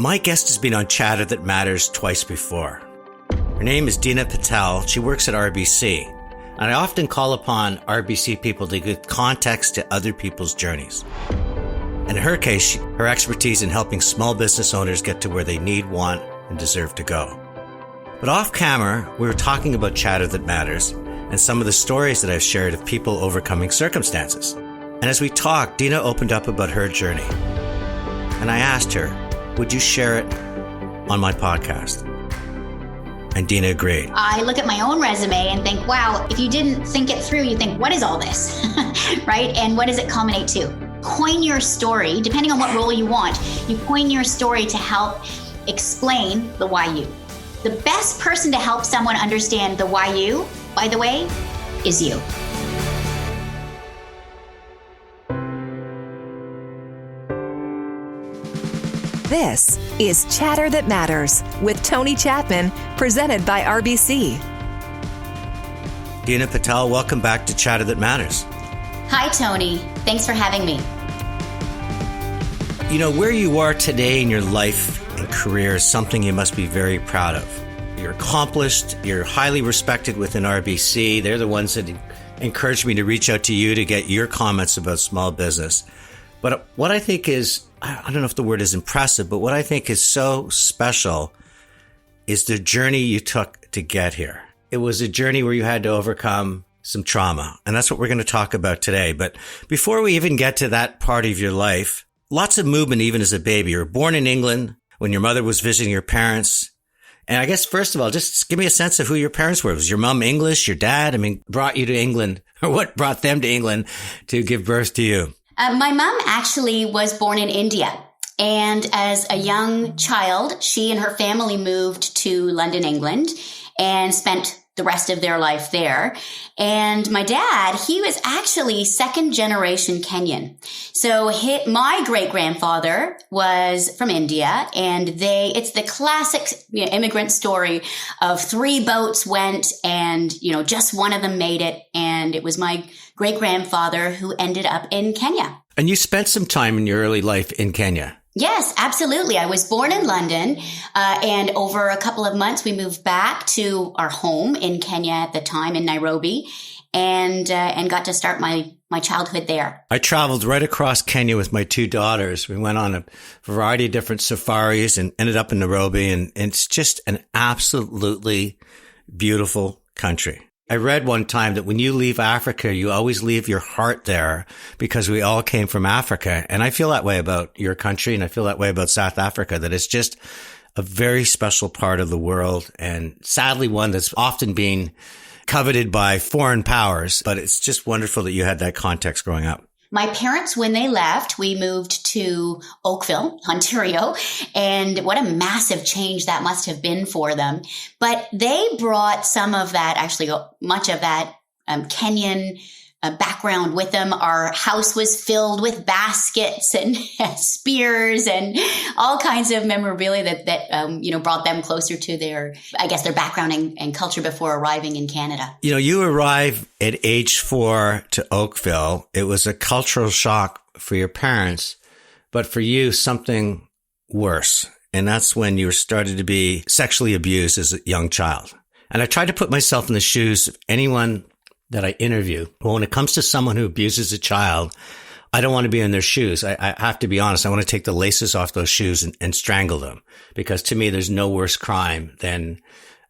My guest has been on Chatter That Matters twice before. Her name is Deenah Patel. She works at RBC. And I often call upon RBC people to give context to other people's journeys. In her case, her expertise in helping small business owners get to where they need, want, and deserve to go. But off camera, we were talking about Chatter That Matters and some of the stories that I've shared of people overcoming circumstances. And as we talked, Deenah opened up about her journey. And I asked her, would you share it on my podcast? And Deenah agreed. I look at my own resume and think, wow, if you didn't think it through, you think, what is all this? Right? And what does it culminate to? Coin your story, depending on what role you want, you coin your story to help explain the why you. The best person to help someone understand the why you, by the way, is you. This is Chatter That Matters with Tony Chapman, presented by RBC. Deenah Patel, welcome back to Chatter That Matters. Hi, Tony. Thanks for having me. You know, where you are today in your life and career is something you must be very proud of. You're accomplished. You're highly respected within RBC. They're the ones that encouraged me to reach out to you to get your comments about small business. But what I think is, I don't know if the word is impressive, but what I think is so special is the journey you took to get here. It was a journey where you had to overcome some trauma. And that's what we're going to talk about today. But before we even get to that part of your life, lots of movement even as a baby. You were born in England when your mother was visiting your parents. And I guess, first of all, just give me a sense of who your parents were. Was your mom English, your dad? I mean, brought you to England, or what brought them to England to give birth to you? My mom actually was born in India. And as a young child, she and her family moved to London, England, and spent the rest of their life there. And my dad, he was actually second generation Kenyan. So my great grandfather was from India, and it's the classic immigrant story of 3 boats went and, just one of them made it. And it was my great grandfather who ended up in Kenya. And you spent some time in your early life in Kenya. Yes, absolutely. I was born in London, and over a couple of months, we moved back to our home in Kenya at the time in Nairobi, and got to start my childhood there. I traveled right across Kenya with my 2 daughters. We went on a variety of different safaris and ended up in Nairobi, and it's just an absolutely beautiful country. I read one time that when you leave Africa, you always leave your heart there because we all came from Africa. And I feel that way about your country, and I feel that way about South Africa, that it's just a very special part of the world, and sadly one that's often being coveted by foreign powers. But it's just wonderful that you had that context growing up. My parents, when they left, we moved to Oakville, Ontario, and what a massive change that must have been for them. But they brought some of that, actually much of that Kenyan background with them. Our house was filled with baskets and spears and all kinds of memorabilia that brought them closer to their background and culture before arriving in Canada. You arrive at age 4 to Oakville. It was a cultural shock for your parents, but for you, something worse. And that's when you started to be sexually abused as a young child. And I tried to put myself in the shoes of anyone that I interview. Well, when it comes to someone who abuses a child, I don't want to be in their shoes. I have to be honest. I want to take the laces off those shoes and strangle them, because to me, there's no worse crime than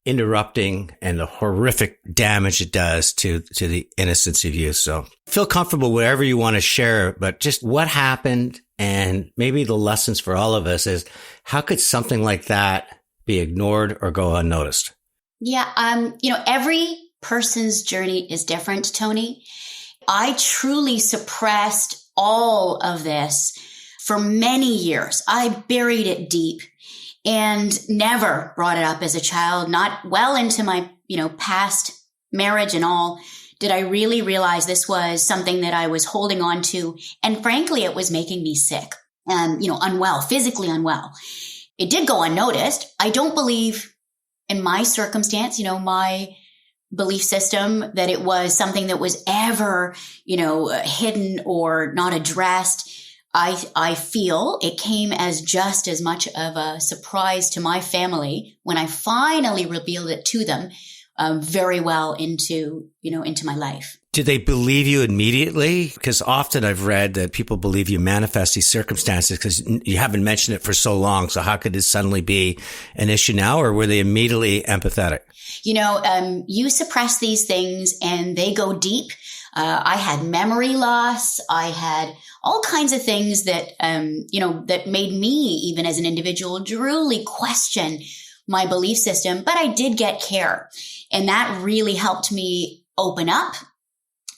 interrupting and the horrific damage it does to the innocence of youth. So feel comfortable wherever you want to share, but just what happened, and maybe the lessons for all of us is, how could something like that be ignored or go unnoticed? Yeah. Every person's journey is different, Tony. I truly suppressed all of this for many years. I buried it deep and never brought it up as a child. Not well into my, past marriage and all, did I really realize this was something that I was holding on to. And frankly, it was making me sick, unwell, physically unwell. It did go unnoticed. I don't believe in my circumstance, my belief system, that it was something that was ever, hidden or not addressed. I feel it came as just as much of a surprise to my family when I finally revealed it to them very well into my life. Did they believe you immediately? Because often I've read that people believe you manifest these circumstances because you haven't mentioned it for so long. So how could it suddenly be an issue now? Or were they immediately empathetic? You suppress these things and they go deep. I had memory loss. I had all kinds of things that, that made me, even as an individual, truly question my belief system. But I did get care. And that really helped me open up,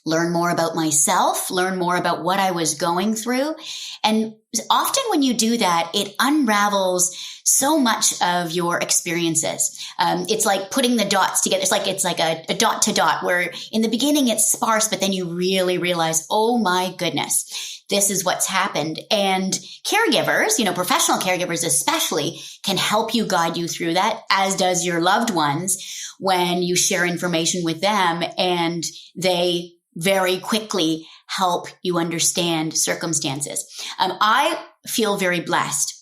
learn more about myself, learn more about what I was going through. And often when you do that, it unravels so much of your experiences. It's like putting the dots together. It's like a dot to dot where in the beginning it's sparse, but then you really realize, oh my goodness, this is what's happened. And caregivers, professional caregivers especially, can help you, guide you through that, as does your loved ones when you share information with them and they very quickly help you understand circumstances. I feel very blessed.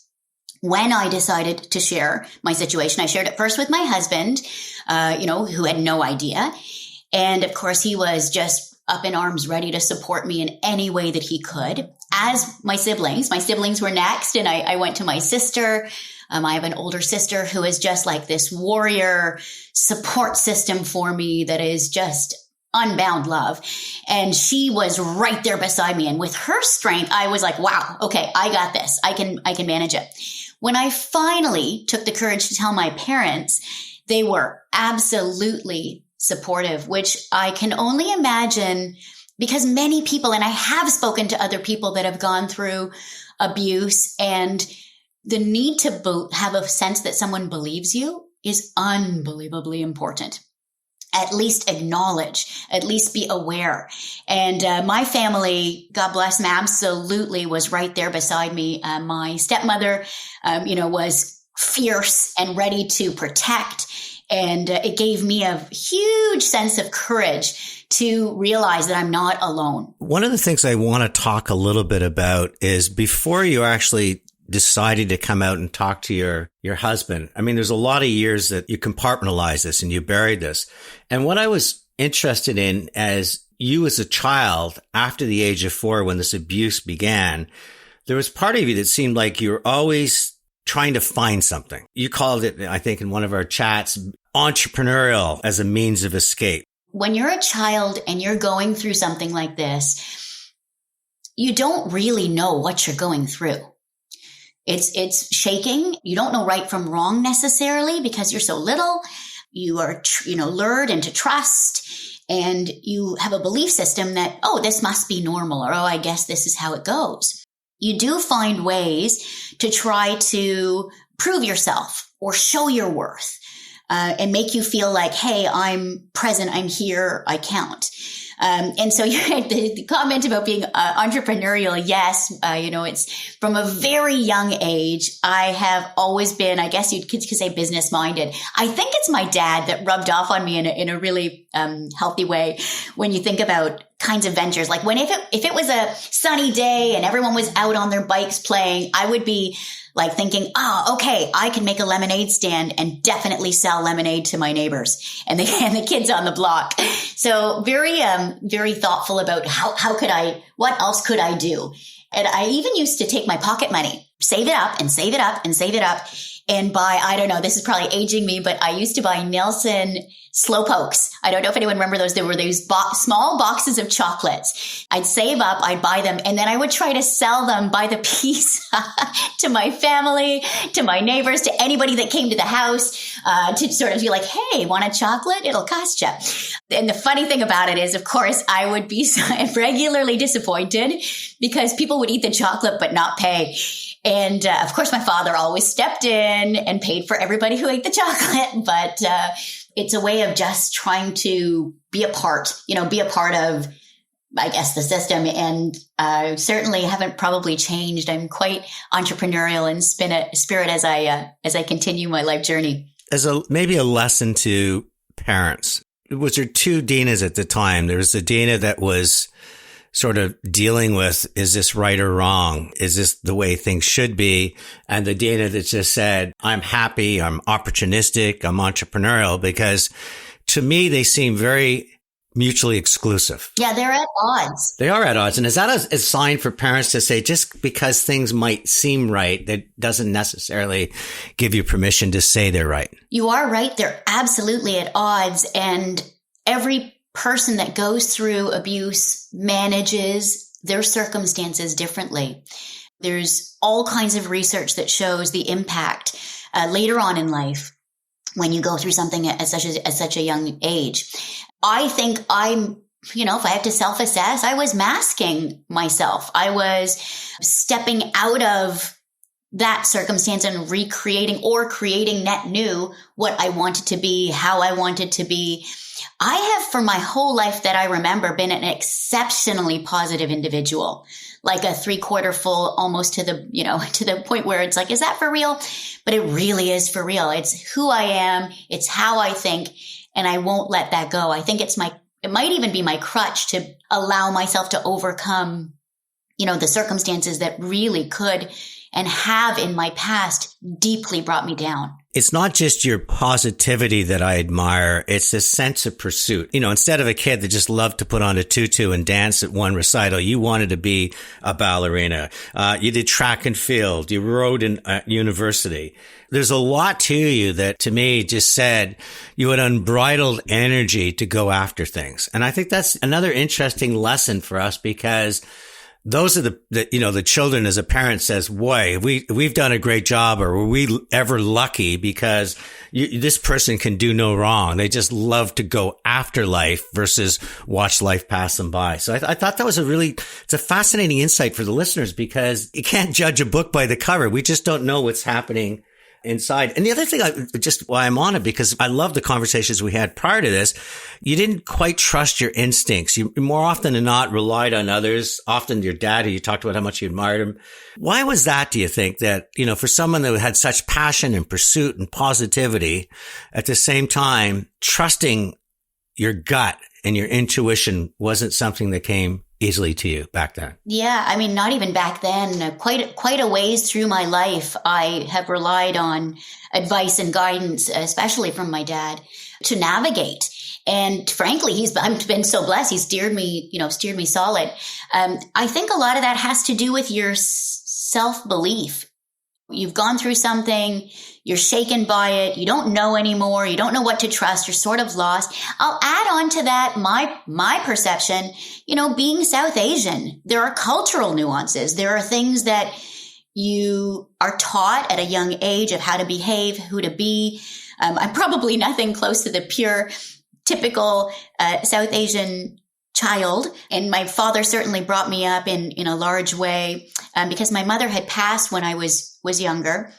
When I decided to share my situation, I shared it first with my husband, who had no idea. And of course, he was just up in arms, ready to support me in any way that he could. As my siblings were next. And I went to my sister. I have an older sister who is just like this warrior support system for me that is just unbound love. And she was right there beside me. And with her strength, I was like, wow, okay, I got this. I can manage it. When I finally took the courage to tell my parents, they were absolutely supportive, which I can only imagine because many people, and I have spoken to other people that have gone through abuse, and the need to have a sense that someone believes you is unbelievably important. At least acknowledge, at least be aware. And my family, God bless them, absolutely was right there beside me. My stepmother, was fierce and ready to protect. And it gave me a huge sense of courage to realize that I'm not alone. One of the things I want to talk a little bit about is before you actually decided to come out and talk to your husband. I mean, there's a lot of years that you compartmentalize this and you buried this. And what I was interested in as you as a child, after the age of 4, when this abuse began, there was part of you that seemed like you were always trying to find something. You called it, I think in one of our chats, entrepreneurial as a means of escape. When you're a child and you're going through something like this, you don't really know what you're going through. It's shaking. You don't know right from wrong necessarily because you're so little. You are, lured into trust, and you have a belief system that, oh, this must be normal, or, oh, I guess this is how it goes. You do find ways to try to prove yourself or show your worth, and make you feel like, hey, I'm present. I'm here. I count. And so the comment about being entrepreneurial, yes, it's from a very young age. I have always been, I guess you could say, business minded. I think it's my dad that rubbed off on me in a really healthy way. When you think about kinds of ventures, like if it was a sunny day and everyone was out on their bikes playing, I would be like thinking, okay, I can make a lemonade stand and definitely sell lemonade to my neighbors and the kids on the block. So very, very thoughtful about what else could I do? And I even used to take my pocket money, save it up and save it up and save it up. And buy, I don't know, this is probably aging me, but I used to buy Nelson Slowpokes. I don't know if anyone remember those. There were these small boxes of chocolates. I'd save up, I'd buy them, and then I would try to sell them by the piece to my family, to my neighbors, to anybody that came to the house, to sort of be like, hey, want a chocolate? It'll cost you. And the funny thing about it is, of course, I would be regularly disappointed because people would eat the chocolate but not pay. And of course, my father always stepped in and paid for everybody who ate the chocolate. But it's a way of just trying to be a part of, I guess, the system. And I certainly haven't probably changed. I'm quite entrepreneurial in spirit as I continue my life journey. As maybe a lesson to parents, was there two Deenahs at the time? There was the Deenah that was sort of dealing with, is this right or wrong? Is this the way things should be? And the Deenah that just said, I'm happy, I'm opportunistic, I'm entrepreneurial, because to me, they seem very mutually exclusive. Yeah, they're at odds. They are at odds. And is that a sign for parents to say, just because things might seem right, that doesn't necessarily give you permission to say they're right? You are right. They're absolutely at odds. And every person that goes through abuse manages their circumstances differently. There's all kinds of research that shows the impact later on in life when you go through something at such a young age. I think if I have to self-assess, I was masking myself. I was stepping out of that circumstance and recreating or creating net new what I wanted to be, how I wanted to be. I have, for my whole life that I remember, been an exceptionally positive individual, like a 3/4 full, almost to the point where it's like, is that for real? But it really is for real. It's who I am. It's how I think. And I won't let that go. I think it might even be my crutch to allow myself to overcome, the circumstances that really could and have in my past deeply brought me down. It's not just your positivity that I admire. It's this sense of pursuit. Instead of a kid that just loved to put on a tutu and dance at one recital, you wanted to be a ballerina. You did track and field. You rode in university. There's a lot to you that, to me, just said you had unbridled energy to go after things. And I think that's another interesting lesson for us, because those are the children, as a parent says, boy, we've done a great job, or were we ever lucky, because this person can do no wrong. They just love to go after life versus watch life pass them by. So I thought that was it's a fascinating insight for the listeners, because you can't judge a book by the cover. We just don't know what's happening inside. And the other thing, why I'm on it, because I love the conversations we had prior to this. You didn't quite trust your instincts. You more often than not relied on others, often your dad, who you talked about how much you admired him. Why was that, do you think, that, for someone that had such passion and pursuit and positivity, at the same time, trusting your gut and your intuition wasn't something that came easily to you back then? Yeah, not even back then. Quite a ways through my life, I have relied on advice and guidance, especially from my dad, to navigate. And frankly, I've been so blessed. He's steered me solid. I think a lot of that has to do with your self-belief. You've gone through something, you're shaken by it, you don't know anymore, you don't know what to trust, you're sort of lost. I'll add on to that my perception, being South Asian, there are cultural nuances. There are things that you are taught at a young age of how to behave, who to be. I'm probably nothing close to the pure, typical South Asian child. And my father certainly brought me up in a large way because my mother had passed when I was younger.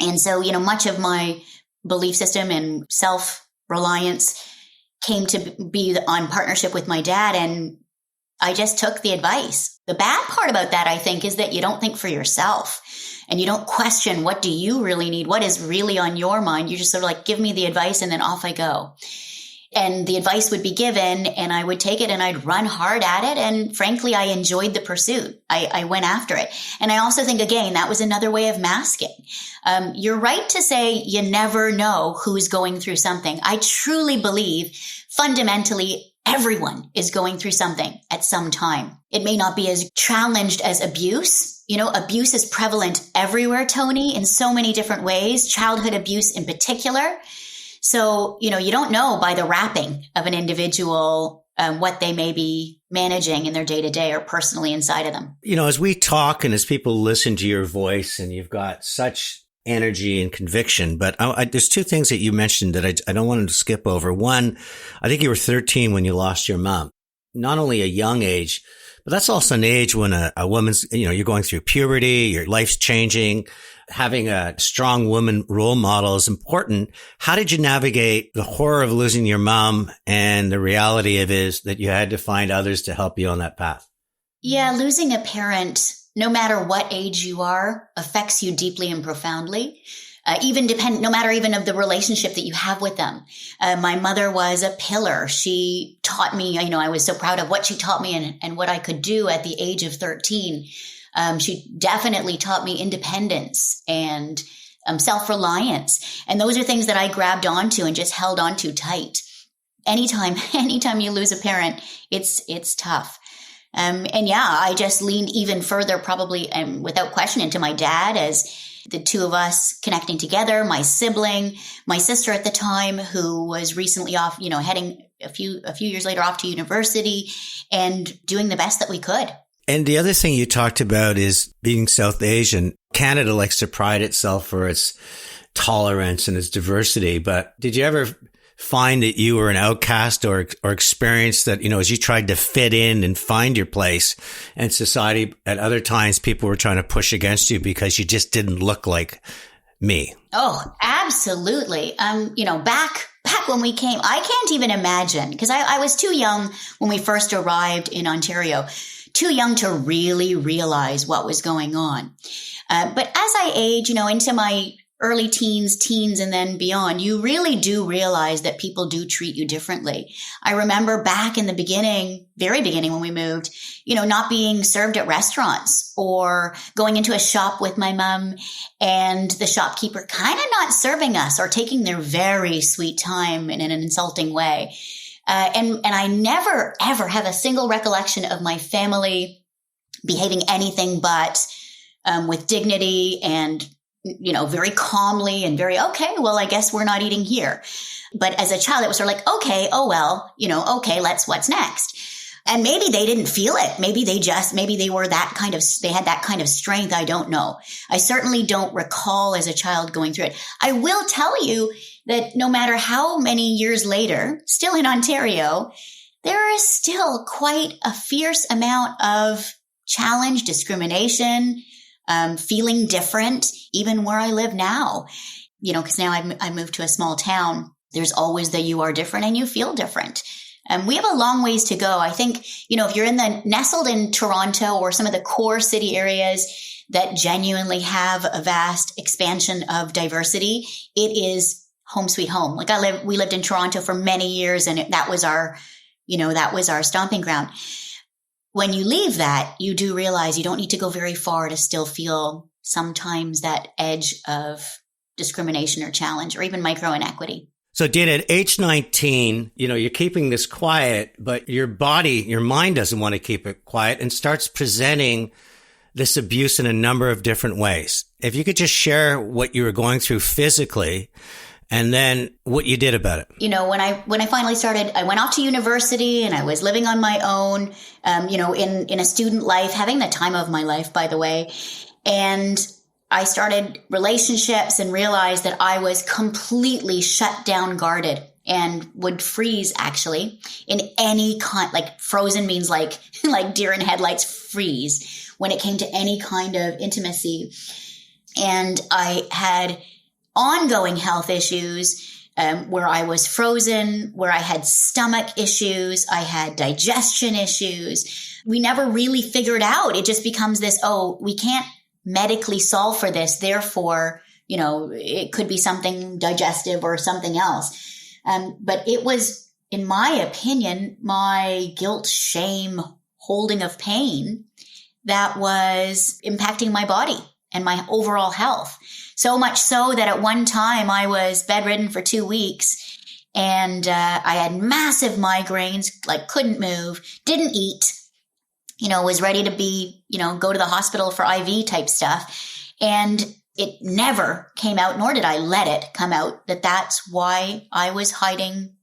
And so, much of my belief system and self-reliance came to be on partnership with my dad. And I just took the advice. The bad part about that, I think, is that you don't think for yourself and you don't question, what do you really need? What is really on your mind? You just sort of like, give me the advice and then off I go. And the advice would be given and I would take it and I'd run hard at it. And frankly, I enjoyed the pursuit. I went after it. And I also think, again, that was another way of masking. You're right to say you never know who's going through something. I truly believe fundamentally everyone is going through something at some time. It may not be as challenged as abuse. Abuse is prevalent everywhere, Tony, in so many different ways, childhood abuse in particular. So, you don't know by the wrapping of an individual what they may be managing in their day-to-day or personally inside of them. As we talk and as people listen to your voice, and you've got such energy and conviction, but there's two things that you mentioned that I don't want to skip over. One, I think you were 13 when you lost your mom. Not only a young age, but that's also an age when a woman's, you're going through puberty, your life's changing. Having a strong woman role model is important. How did you navigate the horror of losing your mom and the reality of is that you had to find others to help you on that path? Yeah, losing a parent, no matter what age you are, affects you deeply and profoundly. no matter even of the relationship that you have with them. My mother was a pillar. She taught me, I was so proud of what she taught me and what I could do at the age of 13. She definitely taught me independence and self-reliance. And those are things that I grabbed onto and just held onto tight. Anytime you lose a parent, it's tough. I just leaned even further, probably, and without question, into my dad, as the two of us connecting together, my sibling, my sister at the time, who was recently off, heading a few years later off to university, and doing the best that we could. And the other thing you talked about is being South Asian. Canada likes to pride itself for its tolerance and its diversity. But did you ever find that you were an outcast or experience that, as you tried to fit in and find your place in society, at other times people were trying to push against you because you just didn't look like me? Oh, absolutely. Back when we came, I can't even imagine, because I was too young when we first arrived in Ontario, too young to really realize what was going on. But as I age, into my early teens, and then beyond, you really do realize that people do treat you differently. I remember back in the beginning, very beginning when we moved, not being served at restaurants, or going into a shop with my mom and the shopkeeper kind of not serving us or taking their very sweet time in an insulting way. And I never, ever have a single recollection of my family behaving anything but with dignity and very calmly and very, okay, well, I guess we're not eating here. But as a child, it was sort of like, okay, oh, well, okay, what's next? And maybe they didn't feel it. Maybe they were they had that kind of strength. I don't know. I certainly don't recall as a child going through it. I will tell you that no matter how many years later, still in Ontario, there is still quite a fierce amount of challenge, discrimination, feeling different, even where I live now, because now I moved to a small town. There's always the you are different and you feel different. We have a long ways to go. I think, if you're nestled in Toronto or some of the core city areas that genuinely have a vast expansion of diversity, it is home sweet home. We lived in Toronto for many years, and that was our stomping ground. When you leave that, you do realize you don't need to go very far to still feel sometimes that edge of discrimination or challenge or even micro inequity. So Deenah, at age 19, you're keeping this quiet, but your mind doesn't want to keep it quiet and starts presenting this abuse in a number of different ways. If you could just share what you were going through physically and then what you did about it. When I finally started, I went off to university and I was living on my own, in a student life, having the time of my life, by the way. And I started relationships and realized that I was completely shut down, guarded, and would freeze actually in any frozen means like deer in headlights, freeze when it came to any kind of intimacy. And I had ongoing health issues where I was frozen, where I had stomach issues, I had digestion issues. We never really figured out. It just becomes this, we can't medically solve for this. Therefore, it could be something digestive or something else. But it was, in my opinion, my guilt, shame, holding of pain that was impacting my body and my overall health. So much so that at one time I was bedridden for 2 weeks and I had massive migraines, couldn't move, didn't eat, was ready to be, go to the hospital for IV type stuff. And it never came out, nor did I let it come out, that's why I was hiding.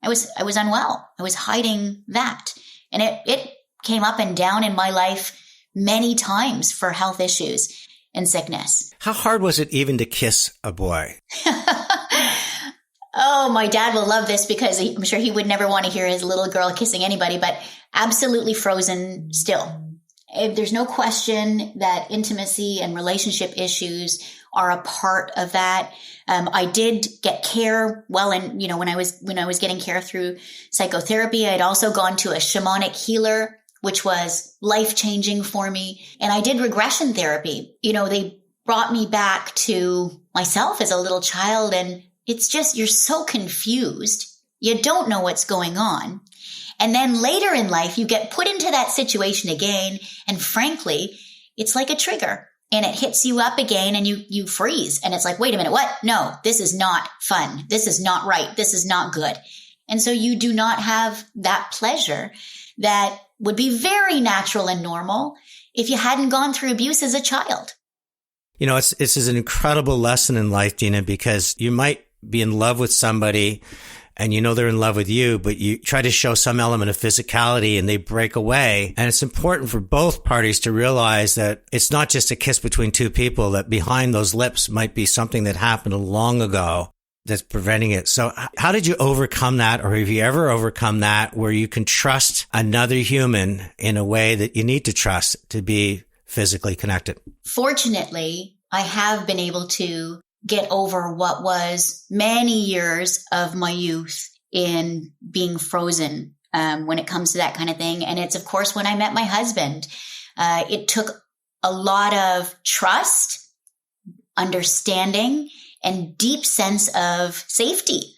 I was unwell. I was hiding that. And it came up and down in my life many times for health issues and sickness. How hard was it even to kiss a boy? Oh, my dad will love this because I'm sure he would never want to hear his little girl kissing anybody, but absolutely frozen still. There's no question that intimacy and relationship issues are a part of that. I did get care when I was getting care through psychotherapy. I'd also gone to a shamanic healer, which was life-changing for me. And I did regression therapy. They brought me back to myself as a little child. And it's just, you're so confused. You don't know what's going on. And then later in life, you get put into that situation again. And frankly, it's like a trigger and it hits you up again and you freeze. And it's like, wait a minute, what? No, this is not fun. This is not right. This is not good. And so you do not have that pleasure that would be very natural and normal if you hadn't gone through abuse as a child. You know, this is an incredible lesson in life, Deenah, because you might be in love with somebody and you know they're in love with you, but you try to show some element of physicality and they break away. And it's important for both parties to realize that it's not just a kiss between two people, that behind those lips might be something that happened long ago that's preventing it. So how did you overcome that? Or have you ever overcome that where you can trust another human in a way that you need to trust to be physically connected? Fortunately, I have been able to get over what was many years of my youth in being frozen when it comes to that kind of thing. And it's, of course, when I met my husband. It took a lot of trust, understanding, and deep sense of safety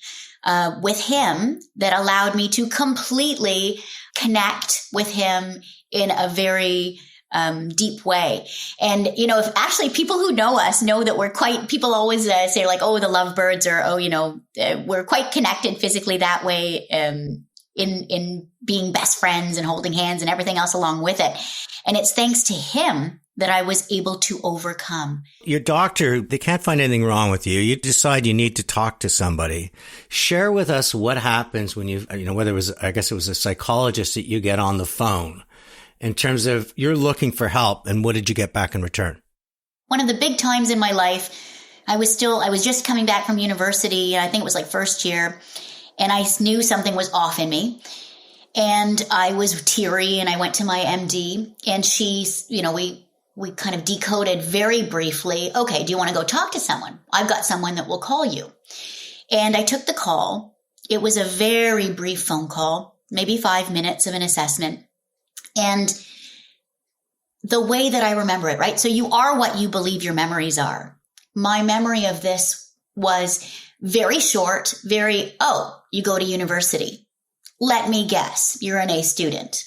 with him that allowed me to completely connect with him in a very deep way. And, you know, if actually people who know us know that we're quite, people always say like, oh, the lovebirds, or, oh, you know, we're quite connected physically that way, in being best friends and holding hands and everything else along with it. And it's thanks to him that I was able to overcome. Your doctor, they can't find anything wrong with you. You decide you need to talk to somebody. Share with us what happens when you know, whether it was, I guess it was a psychologist that you get on the phone, in terms of you're looking for help, and what did you get back in return? One of the big times in my life, I was just coming back from university, and I think it was like first year, and I knew something was off in me. And I was teary, and I went to my MD, and she's, you know, we kind of decoded very briefly, okay, do you want to go talk to someone? I've got someone that will call you. And I took the call. It was a very brief phone call, maybe 5 minutes of an assessment. And the way that I remember it, right? So you are what you believe your memories are. My memory of this was very short, you go to university. Let me guess, you're an A student.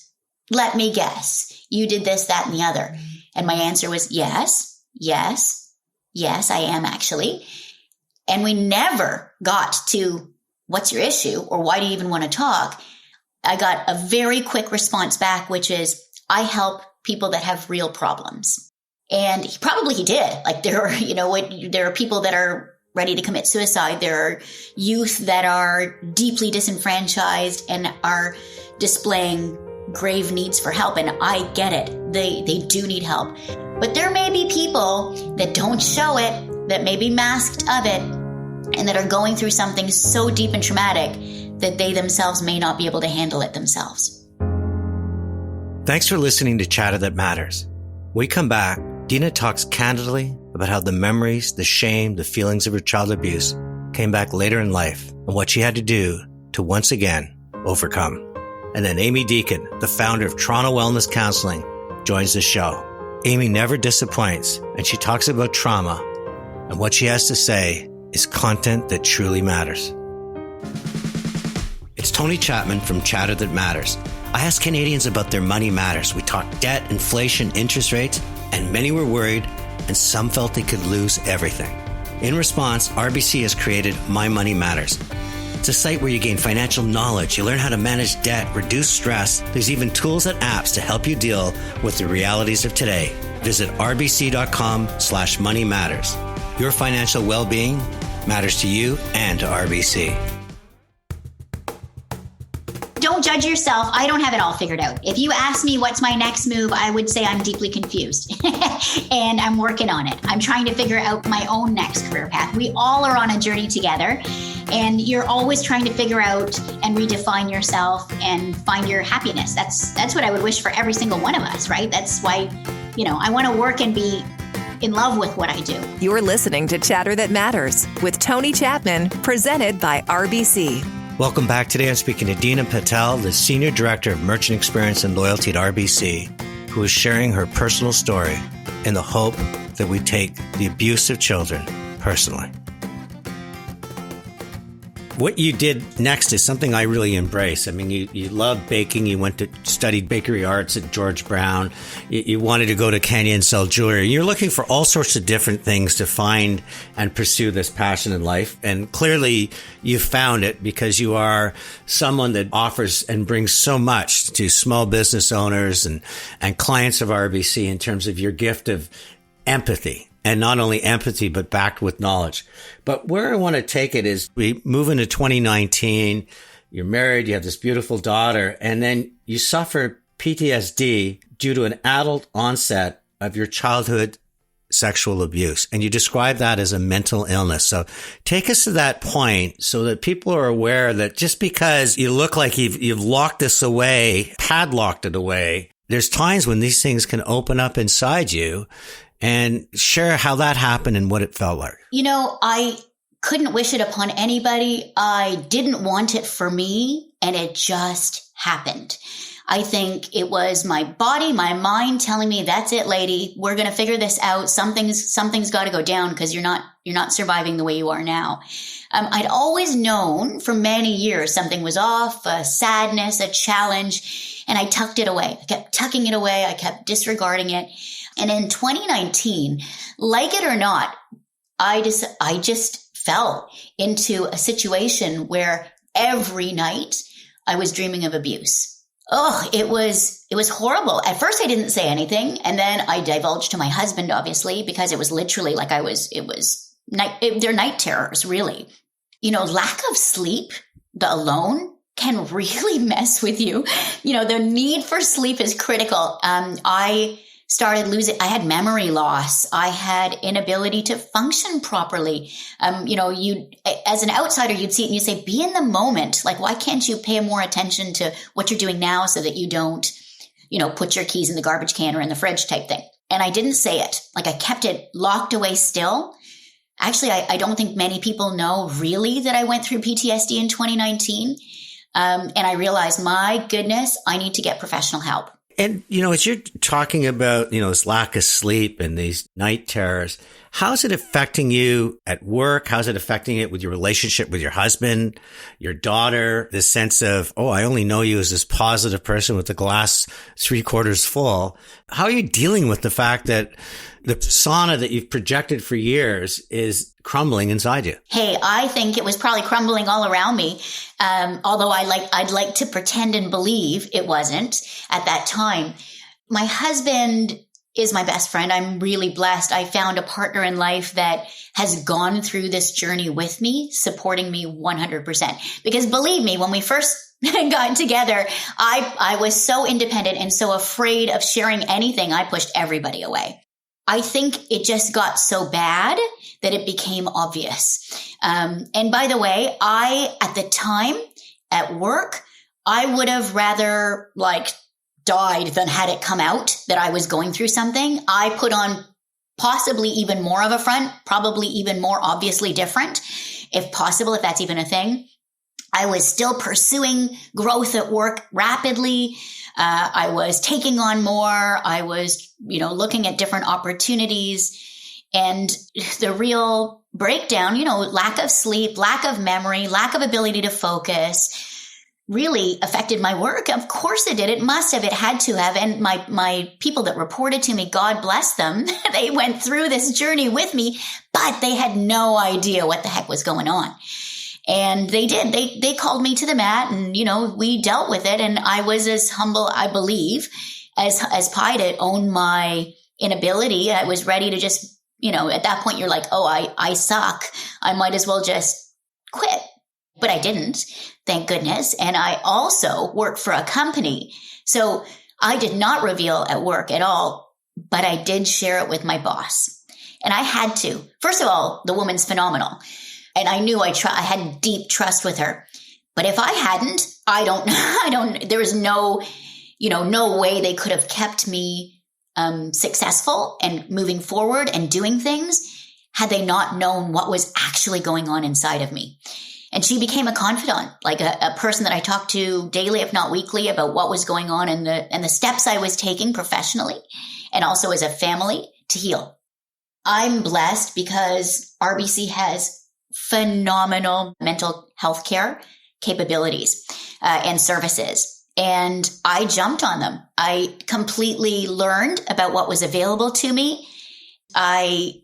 Let me guess, you did this, that, and the other. And my answer was yes, I am actually. And we never got to what's your issue or why do you even want to talk? I got a very quick response back, which is I help people that have real problems. And he did. Like there are people that are ready to commit suicide. There are youth that are deeply disenfranchised and are displaying grave needs for help. And I get it. They do need help. But there may be people that don't show it, that may be masked of it, and that are going through something so deep and traumatic that they themselves may not be able to handle it themselves. Thanks for listening to Chatter That Matters. When we come back, Deenah talks candidly about how the memories, the shame, the feelings of her child abuse came back later in life and what she had to do to once again overcome. And then Amy Deacon, the founder of Toronto Wellness Counseling, joins the show. Amy never disappoints, and she talks about trauma, and what she has to say is content that truly matters. It's Tony Chapman from Chatter That Matters. I ask Canadians about their money matters. We talk debt, inflation, interest rates, and many were worried, and some felt they could lose everything. In response, RBC has created My Money Matters. It's a site where you gain financial knowledge, you learn how to manage debt, reduce stress. There's even tools and apps to help you deal with the realities of today. Visit rbc.com/money matters. Your financial well-being matters to you and to RBC. Don't judge yourself. I don't have it all figured out. If you ask me what's my next move, I would say I'm deeply confused and I'm working on it. I'm trying to figure out my own next career path. We all are on a journey together, and you're always trying to figure out and redefine yourself and find your happiness. That's what I would wish for every single one of us, right? That's why, I want to work and be in love with what I do. You're listening to Chatter That Matters with Tony Chapman, presented by RBC. Welcome back. Today I'm speaking to Deenah Patel, the Senior Director of Merchant Experience and Loyalty at RBC, who is sharing her personal story in the hope that we take the abuse of children personally. What you did next is something I really embrace. I mean, you love baking. You went to studied bakery arts at George Brown. You wanted to go to Kenya and sell jewelry. You're looking for all sorts of different things to find and pursue this passion in life. And clearly you found it because you are someone that offers and brings so much to small business owners and clients of RBC in terms of your gift of empathy. And not only empathy, but backed with knowledge. But where I want to take it is we move into 2019, you're married, you have this beautiful daughter, and then you suffer PTSD due to an adult onset of your childhood sexual abuse. And you describe that as a mental illness. So take us to that point so that people are aware that just because you look like you've locked this away, padlocked it away, there's times when these things can open up inside you. And share how that happened and what it felt like. You know, I couldn't wish it upon anybody. I didn't want it for me, and it just happened. I think it was my body, my mind telling me, that's it, lady. We're going to figure this out. Something's got to go down because you're not surviving the way you are now. I'd always known for many years something was off, a sadness, a challenge, and I tucked it away. I kept tucking it away. I kept disregarding it. And in 2019, like it or not, I just fell into a situation where every night I was dreaming of abuse. Oh, it was horrible. At first I didn't say anything. And then I divulged to my husband, obviously, because it was literally like they're night terrors, really. You know, lack of sleep, the alone can really mess with you. You know, the need for sleep is critical. I had memory loss. I had inability to function properly. As an outsider, you'd see it and you say, be in the moment. Like, why can't you pay more attention to what you're doing now so that you don't, put your keys in the garbage can or in the fridge type thing. And I didn't say it. Like, I kept it locked away still. Actually, I don't think many people know really that I went through PTSD in 2019. And I realized, my goodness, I need to get professional help. And, as you're talking about, this lack of sleep and these night terrors, how's it affecting you at work? How's it affecting it with your relationship with your husband, your daughter, the sense of, oh, I only know you as this positive person with the glass 3/4 full. How are you dealing with the fact that the persona that you've projected for years is crumbling inside you? Hey, I think it was probably crumbling all around me. Although I'd like to pretend and believe it wasn't at that time. My husband is my best friend. I'm really blessed. I found a partner in life that has gone through this journey with me, supporting me 100%. Because believe me, when we first got together, I was so independent and so afraid of sharing anything. I pushed everybody away. I think it just got so bad that it became obvious. And by the way, at the time at work, I would have rather died than had it come out that I was going through something. I put on possibly even more of a front, probably even more obviously different, if possible, if that's even a thing. I was still pursuing growth at work rapidly. I was taking on more. I was, looking at different opportunities. And the real breakdown, lack of sleep, lack of memory, lack of ability to focus really affected my work. Of course it did. It must have. It had to have. And my people that reported to me, God bless them, they went through this journey with me, but they had no idea what the heck was going on. And they did. They called me to the mat and, we dealt with it. And I was as humble, I believe, as pie to own my inability. I was ready to just, at that point you're like, oh, I suck. I might as well just quit. But I didn't, thank goodness. And I also worked for a company. So I did not reveal at work at all, but I did share it with my boss. And I had to. First of all, the woman's phenomenal. And I knew I had deep trust with her. But if I hadn't, there was no way they could have kept me successful and moving forward and doing things had they not known what was actually going on inside of me. And she became a confidant, like a person that I talked to daily, if not weekly, about what was going on and the steps I was taking professionally and also as a family to heal. I'm blessed because RBC has phenomenal mental health care capabilities and services. And I jumped on them. I completely learned about what was available to me. I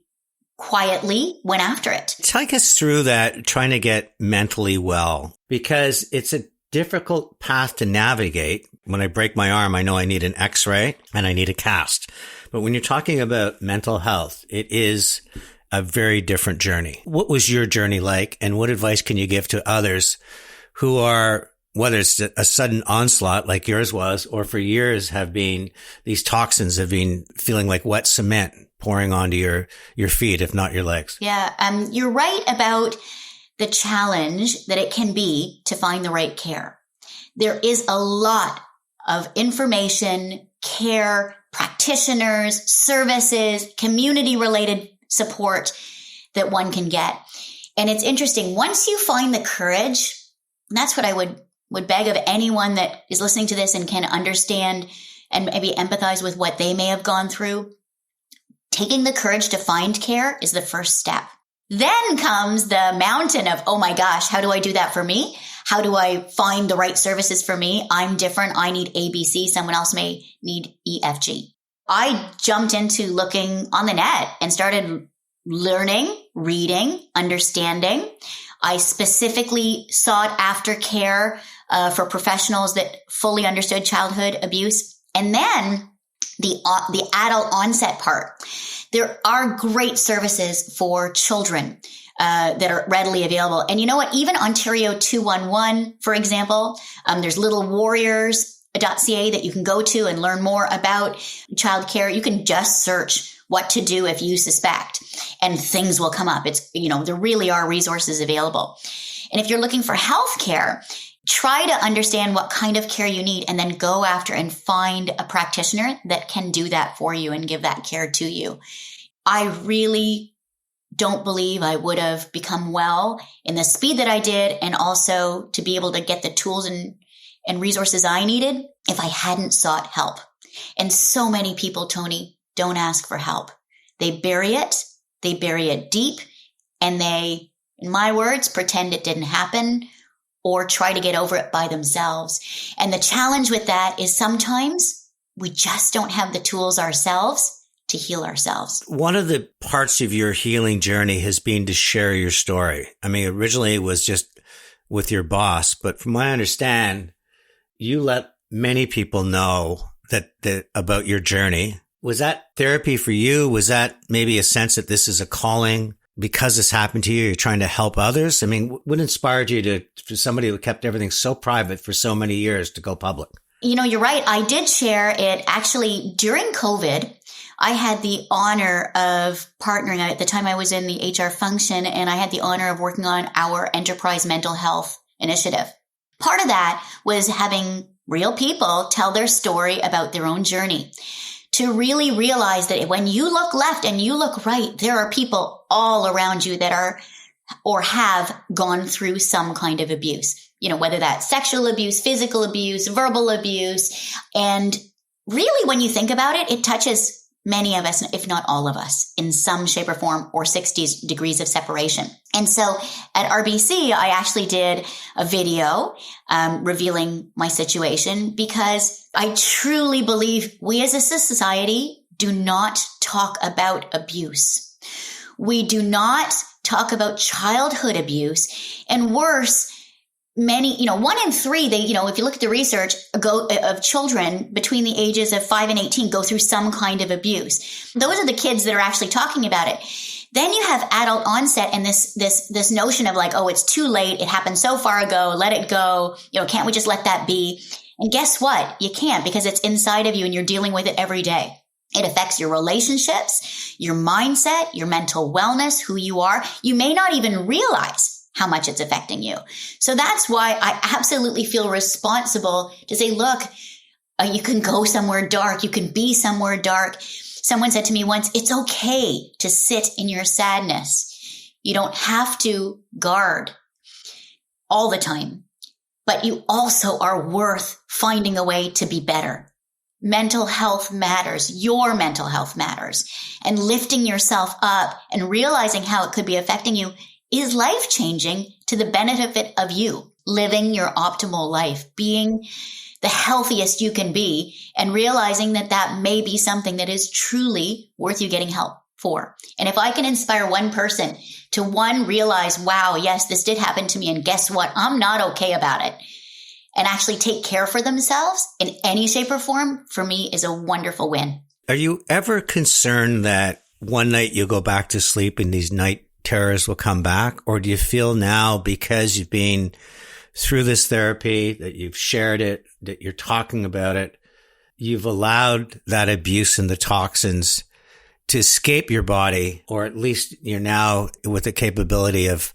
quietly went after it. Take us through that, trying to get mentally well, because it's a difficult path to navigate. When I break my arm, I know I need an x-ray and I need a cast. But when you're talking about mental health, it is a very different journey. What was your journey like, and what advice can you give to others who are, whether it's a sudden onslaught like yours was, or for years have been, these toxins have been feeling like wet cement pouring onto your feet, if not your legs? Yeah, you're right about the challenge that it can be to find the right care. There is a lot of information, care, practitioners, services, community-related support that one can get. And it's interesting. Once you find the courage, and that's what I would beg of anyone that is listening to this and can understand and maybe empathize with what they may have gone through, taking the courage to find care is the first step. Then comes the mountain of, oh my gosh, how do I do that for me? How do I find the right services for me? I'm different. I need ABC. Someone else may need EFG. I jumped into looking on the net and started learning, reading, understanding. I specifically sought after care for professionals that fully understood childhood abuse. And then the adult onset part. There are great services for children that are readily available. And you know what? Even Ontario 211, for example, there's littlewarriors.ca that you can go to and learn more about childcare. You can just search what to do if you suspect, and things will come up. There really are resources available. And if you're looking for healthcare, try to understand what kind of care you need and then go after and find a practitioner that can do that for you and give that care to you. I really don't believe I would have become well in the speed that I did, and also to be able to get the tools and resources I needed if I hadn't sought help. And so many people, Tony, don't ask for help. They bury it deep, and they, in my words, pretend it didn't happen or try to get over it by themselves. And the challenge with that is sometimes we just don't have the tools ourselves to heal ourselves. One of the parts of your healing journey has been to share your story. I mean, originally it was just with your boss, but from what I understand, you let many people know that about your journey. Was that therapy for you? Was that maybe a sense that this is a calling because this happened to you? You're trying to help others? I mean, what inspired you for somebody who kept everything so private for so many years to go public? You're right. I did share it actually during COVID. I had the honor of partnering. At the time I was in the HR function, and I had the honor of working on our enterprise mental health initiative. Part of that was having real people tell their story about their own journey, to really realize that when you look left and you look right, there are people all around you that are or have gone through some kind of abuse, whether that's sexual abuse, physical abuse, verbal abuse. And really, when you think about it, it touches many of us, if not all of us, in some shape or form, or 60 degrees of separation. And so at RBC, I actually did a video revealing my situation, because I truly believe we as a society do not talk about abuse. We do not talk about childhood abuse. And worse, many, 1 in 3, if you look at the research of children between the ages of 5 and 18 go through some kind of abuse. Those are the kids that are actually talking about it. Then you have adult onset and this notion of like, oh, it's too late. It happened so far ago. Let it go. Can't we just let that be? And guess what? You can't, because it's inside of you and you're dealing with it every day. It affects your relationships, your mindset, your mental wellness, who you are. You may not even realize how much it's affecting you. So that's why I absolutely feel responsible to say, look, you can go somewhere dark. You can be somewhere dark. Someone said to me once, it's okay to sit in your sadness. You don't have to guard all the time, but you also are worth finding a way to be better. mental health matters. Your mental health matters. And lifting yourself up and realizing how it could be affecting you is life-changing to the benefit of you living your optimal life, being the healthiest you can be, and realizing that that may be something that is truly worth you getting help for. And if I can inspire one person to realize, wow, yes, this did happen to me. And guess what? I'm not okay about it. And actually take care for themselves in any shape or form, for me, is a wonderful win. Are you ever concerned that one night you'll go back to sleep and these night terrors will come back? Or do you feel now, because you've been through this therapy, that you've shared it, that you're talking about it, you've allowed that abuse and the toxins to escape your body, or at least you're now with the capability of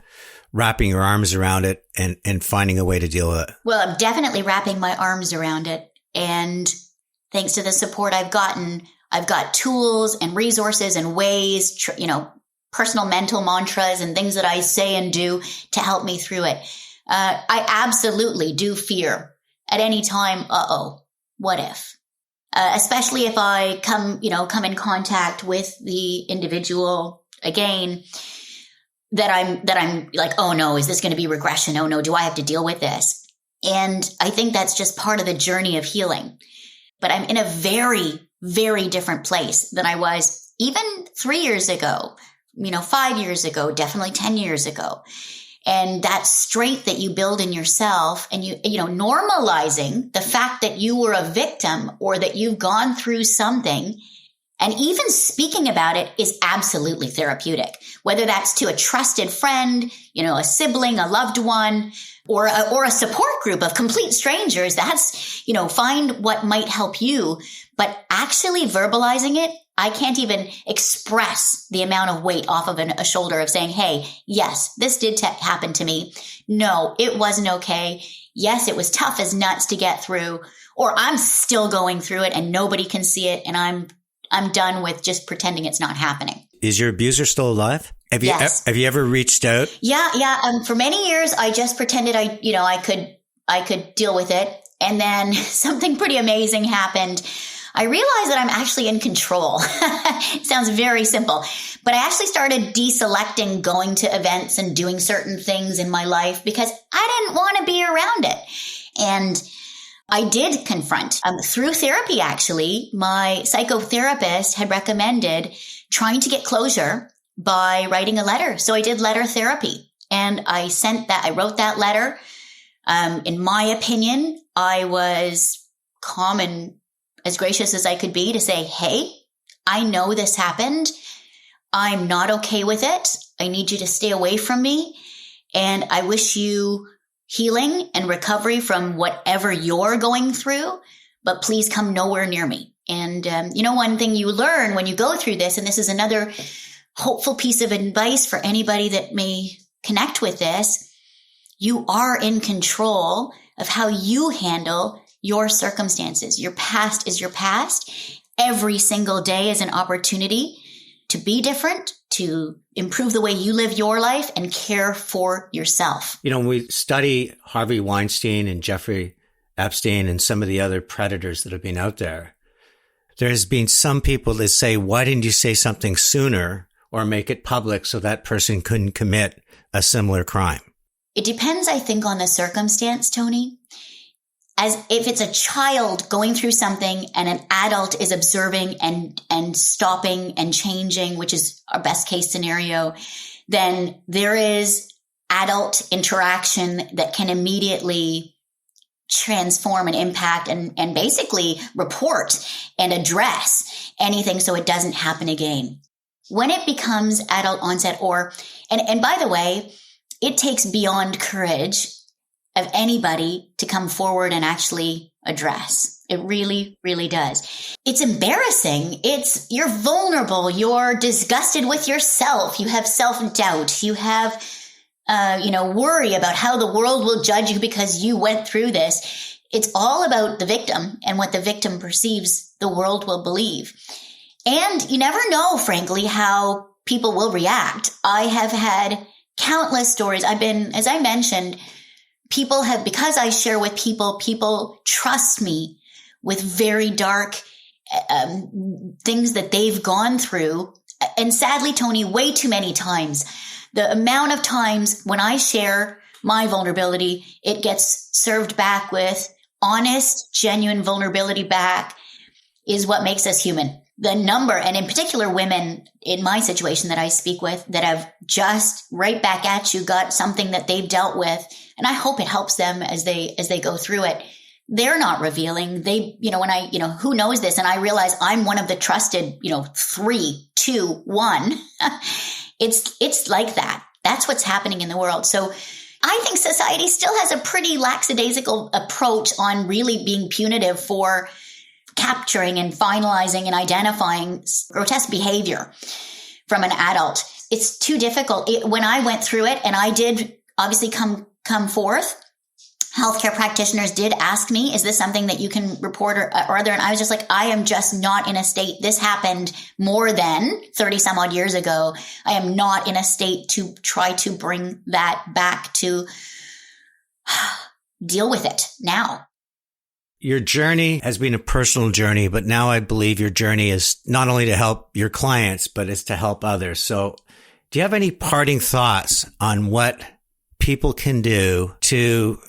wrapping your arms around it and finding a way to deal with it? Well, I'm definitely wrapping my arms around it. And thanks to the support I've gotten, I've got tools and resources and ways, personal mental mantras and things that I say and do to help me through it. I absolutely do fear at any time, what if? Especially if I come in contact with the individual again, that I'm like, oh no, is this going to be regression? Oh no, do I have to deal with this? And I think that's just part of the journey of healing. But I'm in a very, very different place than I was even 3 years ago, 5 years ago, definitely 10 years ago. And that strength that you build in yourself, and normalizing the fact that you were a victim or that you've gone through something, and even speaking about it is absolutely therapeutic, whether that's to a trusted friend, a sibling, a loved one, or a support group of complete strangers. That's, find what might help you. But actually verbalizing it, I can't even express the amount of weight off of a shoulder of saying, hey, yes, this did happen to me. No, it wasn't okay. Yes, it was tough as nuts to get through, or I'm still going through it and nobody can see it. And I'm done with just pretending it's not happening. Is your abuser still alive? Have you ever reached out? Yeah. For many years, I just pretended I could deal with it. And then something pretty amazing happened. I realized that I'm actually in control. It sounds very simple, but I actually started deselecting going to events and doing certain things in my life because I didn't want to be around it. And I did confront through therapy. Actually, my psychotherapist had recommended trying to get closure by writing a letter. So I did letter therapy, and I wrote that letter. In my opinion, I was calm and as gracious as I could be to say, hey, I know this happened. I'm not okay with it. I need you to stay away from me. And I wish you healing and recovery from whatever you're going through, but please come nowhere near me. And, one thing you learn when you go through this, and this is another hopeful piece of advice for anybody that may connect with this, you are in control of how you handle your circumstances. Your past is your past. Every single day is an opportunity to be different, to improve the way you live your life and care for yourself. When we study Harvey Weinstein and Jeffrey Epstein and some of the other predators that have been out there, there has been some people that say, why didn't you say something sooner or make it public so that person couldn't commit a similar crime? It depends, I think, on the circumstance, Tony. As if it's a child going through something and an adult is observing and stopping and changing, which is our best case scenario, then there is adult interaction that can immediately transform and impact and basically report and address anything so it doesn't happen again. When it becomes adult onset and by the way, it takes beyond courage of anybody to come forward and actually address. It really, really does. It's embarrassing. You're vulnerable. You're disgusted with yourself. You have self-doubt. You have, worry about how the world will judge you because you went through this. It's all about the victim and what the victim perceives the world will believe. And you never know, frankly, how people will react. I have had countless stories. As I mentioned, because I share with people trust me with very dark things that they've gone through. And sadly, Tony, way too many times, the amount of times when I share my vulnerability, it gets served back with honest, genuine vulnerability back is what makes us human. The number, and in particular women in my situation that I speak with that have just right back at you got something that they've dealt with. And I hope it helps them as they go through it. They're not revealing. They, when I, who knows this? And I realize I'm one of the trusted, 3, 2, 1. It's like that. That's what's happening in the world. So I think society still has a pretty lackadaisical approach on really being punitive for capturing and finalizing and identifying grotesque behavior from an adult. It's too difficult. When I went through it, and I did obviously come forth, healthcare practitioners did ask me, is this something that you can report or other? And I was just like, I am just not in a state. This happened more than 30 some odd years ago. I am not in a state to try to bring that back to deal with it now. Your journey has been a personal journey, but now I believe your journey is not only to help your clients, but it's to help others. So do you have any parting thoughts on what people can do to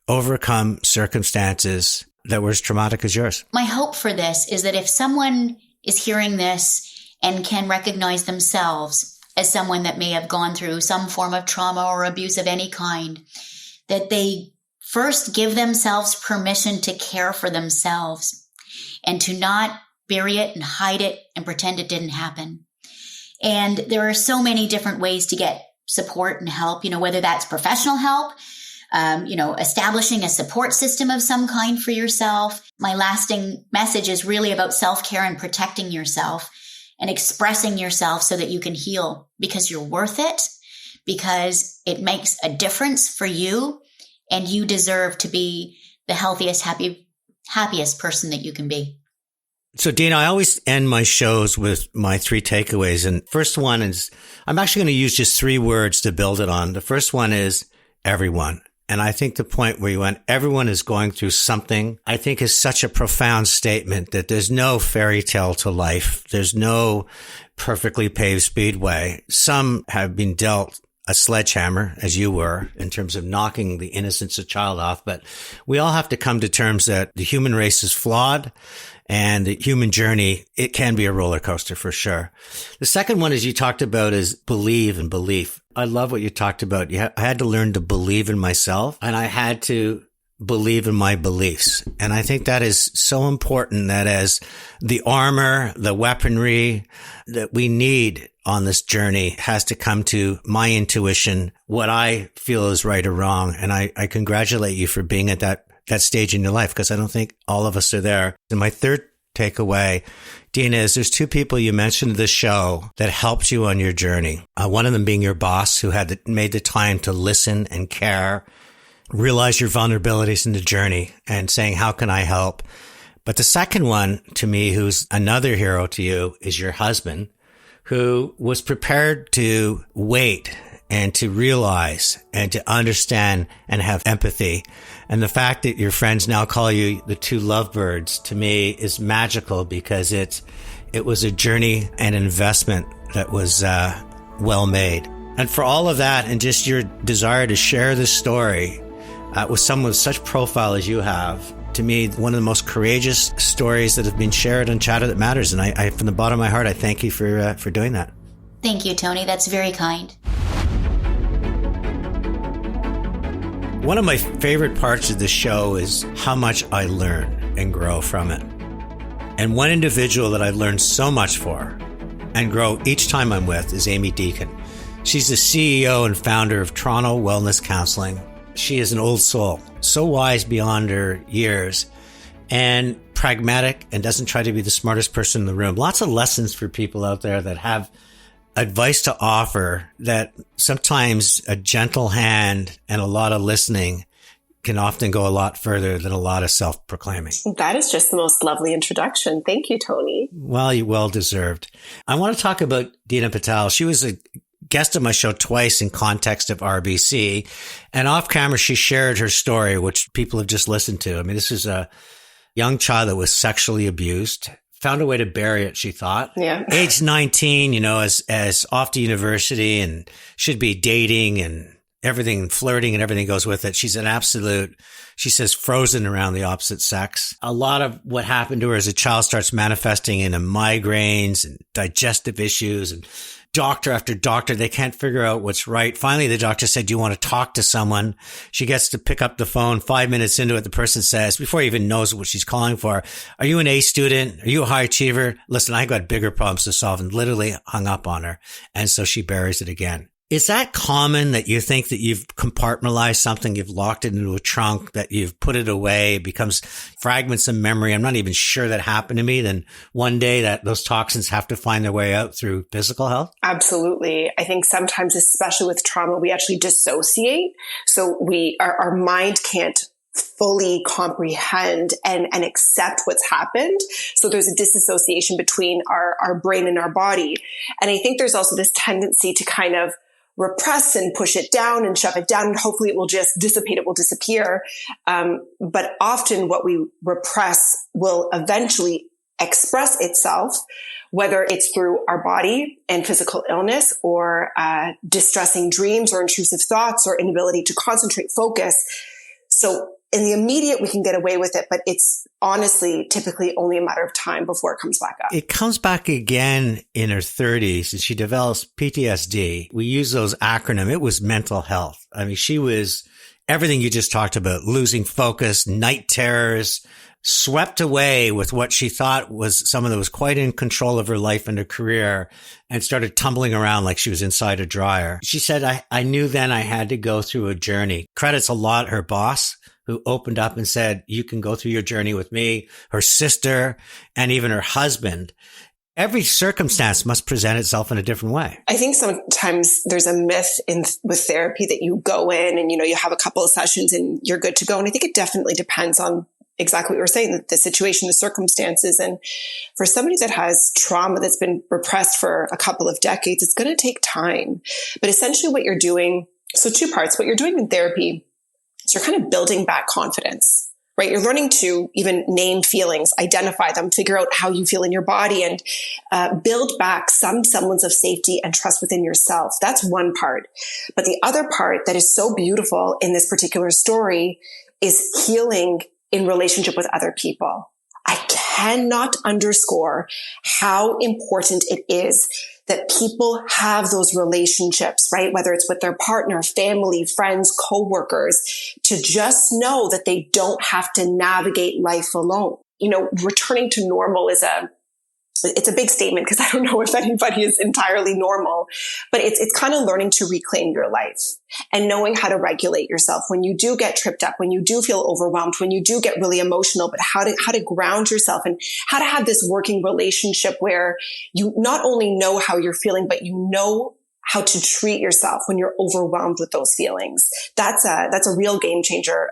overcome circumstances that were as traumatic as yours? My hope for this is that if someone is hearing this and can recognize themselves as someone that may have gone through some form of trauma or abuse of any kind, that they first give themselves permission to care for themselves and to not bury it and hide it and pretend it didn't happen. And there are so many different ways to get support and help, whether that's professional help, establishing a support system of some kind for yourself. My lasting message is really about self-care and protecting yourself and expressing yourself so that you can heal, because you're worth it, because it makes a difference for you, and you deserve to be the healthiest, happiest person that you can be. So, Deenah, I always end my shows with my 3 takeaways. And first one is, I'm actually going to use just 3 words to build it on. The first one is everyone. And I think the point where you went, everyone is going through something, I think is such a profound statement that there's no fairy tale to life. There's no perfectly paved speedway. Some have been dealt a sledgehammer, as you were, in terms of knocking the innocence of a child off. But we all have to come to terms that the human race is flawed, and the human journey, it can be a roller coaster for sure. The second one, as you talked about, is believe and belief. I love what you talked about. I had to learn to believe in myself, and I had to believe in my beliefs. And I think that is so important, that as the armor, the weaponry that we need on this journey has to come to my intuition, what I feel is right or wrong. And I congratulate you for being at that stage in your life, because I don't think all of us are there. And my third takeaway, Deenah, is there's 2 people you mentioned in this show that helped you on your journey. One of them being your boss, who made the time to listen and care, realize your vulnerabilities in the journey, and saying, how can I help? But the second one, to me, who's another hero to you, is your husband, who was prepared to wait and to realize and to understand and have empathy. And the fact that your friends now call you the 2 lovebirds, to me, is magical, because it was a journey and investment that was well made. And for all of that, and just your desire to share this story with someone with such profile as you have, to me, one of the most courageous stories that have been shared on Chatter That Matters. And I from the bottom of my heart, I thank you for doing that. Thank you, Tony. That's very kind. One of my favorite parts of the show is how much I learn and grow from it. And one individual that I've learned so much for and grow each time I'm with is Amy Deacon. She's the CEO and founder of Toronto Wellness Counseling. She is an old soul, so wise beyond her years, and pragmatic, and doesn't try to be the smartest person in the room. Lots of lessons for people out there that have advice to offer, that sometimes a gentle hand and a lot of listening can often go a lot further than a lot of self-proclaiming. That is just the most lovely introduction. Thank you, Tony. Well, you well deserved. I want to talk about Deenah Patel. She was a guest on my show twice in context of RBC, and off camera, she shared her story, which people have just listened to. I mean, this is a young child that was sexually abused, found a way to bury it, she thought. Yeah. Age 19, as off to university and should be dating and everything, flirting and everything goes with it. She's an absolute, she says, frozen around the opposite sex. A lot of what happened to her as a child starts manifesting in migraines and digestive issues, and doctor after doctor, they can't figure out what's right. Finally, the doctor said, "Do you want to talk to someone?" She gets to pick up the phone. 5 minutes into it, the person says, before he even knows what she's calling for, "Are you an A student? Are you a high achiever? Listen, I got bigger problems to solve," and literally hung up on her. And so she buries it again. Is that common, that you think that you've compartmentalized something, you've locked it into a trunk, that you've put it away, it becomes fragments of memory? I'm not even sure that happened to me. Then one day that those toxins have to find their way out through physical health? Absolutely. I think sometimes, especially with trauma, we actually dissociate. So our mind can't fully comprehend and accept what's happened. So there's a disassociation between our brain and our body. And I think there's also this tendency to kind of repress and push it down and shove it down, and hopefully it will just dissipate, it will disappear. But often what we repress will eventually express itself, whether it's through our body and physical illness, or distressing dreams or intrusive thoughts or inability to concentrate, focus. So in the immediate, we can get away with it, but it's honestly typically only a matter of time before it comes back up. It comes back again in her 30s, and she develops PTSD. We use those acronyms. It was mental health. I mean, she was everything you just talked about: losing focus, night terrors, swept away with what she thought was someone that was quite in control of her life and her career, and started tumbling around like she was inside a dryer. She said, I knew then I had to go through a journey. Credits a lot her boss, who opened up and said, "You can go through your journey with me," her sister, and even her husband. Every circumstance must present itself in a different way. I think sometimes there's a myth with therapy that you go in and, you have a couple of sessions and you're good to go. And I think it definitely depends on exactly what you were saying, the situation, the circumstances. And for somebody that has trauma that's been repressed for a couple of decades, it's going to take time. But essentially what you're doing, so two parts, what you're doing in therapy, so you're kind of building back confidence, right? You're learning to even name feelings, identify them, figure out how you feel in your body, and build back some semblance of safety and trust within yourself. That's one part. But the other part that is so beautiful in this particular story is healing in relationship with other people. I cannot underscore how important it is that people have those relationships, right? Whether it's with their partner, family, friends, coworkers, to just know that they don't have to navigate life alone. Returning to normal it's a big statement, because I don't know if anybody is entirely normal, but it's kind of learning to reclaim your life and knowing how to regulate yourself when you do get tripped up, when you do feel overwhelmed, when you do get really emotional, but how to ground yourself and how to have this working relationship where you not only know how you're feeling, but you know how to treat yourself when you're overwhelmed with those feelings. That's a real game changer,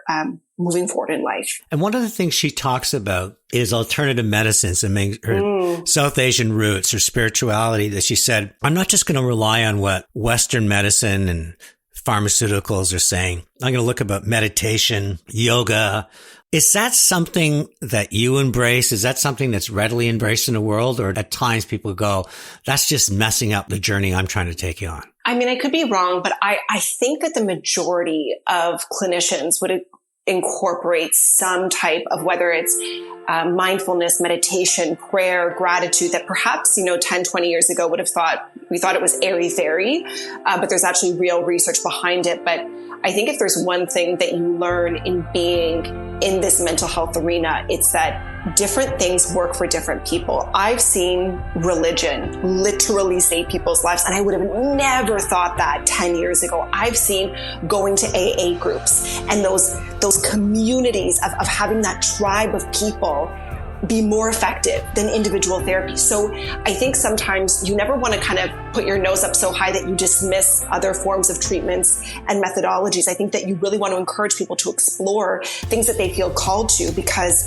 moving forward in life. And one of the things she talks about is alternative medicines and her South Asian roots, her spirituality, that she said, "I'm not just going to rely on what Western medicine and pharmaceuticals are saying. I'm going to look about meditation, yoga." Is that something that you embrace? Is that something that's readily embraced in the world? Or at times people go, "That's just messing up the journey I'm trying to take you on"? I mean, I could be wrong, but I think that the majority of clinicians would incorporate some type of, whether it's mindfulness, meditation, prayer, gratitude, that perhaps, 10, 20 years ago we thought it was airy-fairy, but there's actually real research behind it. But I think if there's one thing that you learn in being in this mental health arena, it's that different things work for different people. I've seen religion literally save people's lives, and I would have never thought that 10 years ago. I've seen going to AA groups and those communities of having that tribe of people be more effective than individual therapy. So I think sometimes you never want to kind of put your nose up so high that you dismiss other forms of treatments and methodologies. I think that you really want to encourage people to explore things that they feel called to, because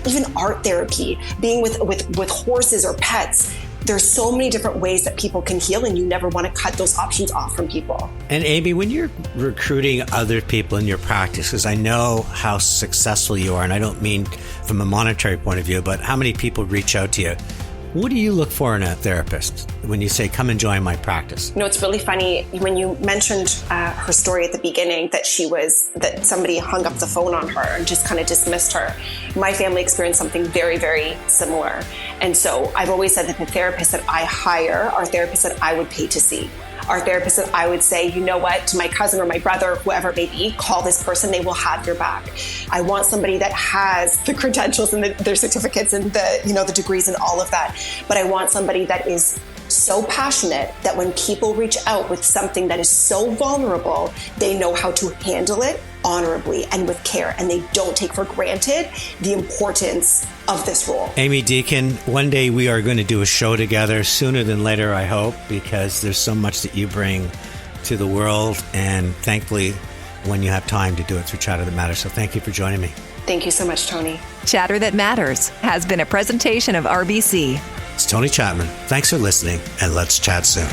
even art therapy, being with horses or pets, there's so many different ways that people can heal, and you never want to cut those options off from people. And Amy, when you're recruiting other people in your practice, because I know how successful you are, and I don't mean from a monetary point of view, but how many people reach out to you? What do you look for in a therapist when you say, come and join my practice? You know, it's really funny when you mentioned her story at the beginning, that somebody hung up the phone on her and just kind of dismissed her. My family experienced something very, very similar. And so I've always said that the therapists that I hire are therapists that I would pay to see. Are therapists that I would say, you know what, to my cousin or my brother, whoever it may be, call this person, they will have your back. I want somebody that has the credentials and their certificates and the degrees and all of that. But I want somebody that is so passionate that when people reach out with something that is so vulnerable, they know how to handle it honorably and with care, and they don't take for granted the importance of this role. Amy Deacon, one day we are going to do a show together, sooner than later, I hope, because there's so much that you bring to the world, and thankfully when you have time to do it through Chatter That Matters. So thank you for joining me. Thank you so much, Tony. Chatter That Matters has been a presentation of RBC. It's Tony Chapman. Thanks for listening, and let's chat soon.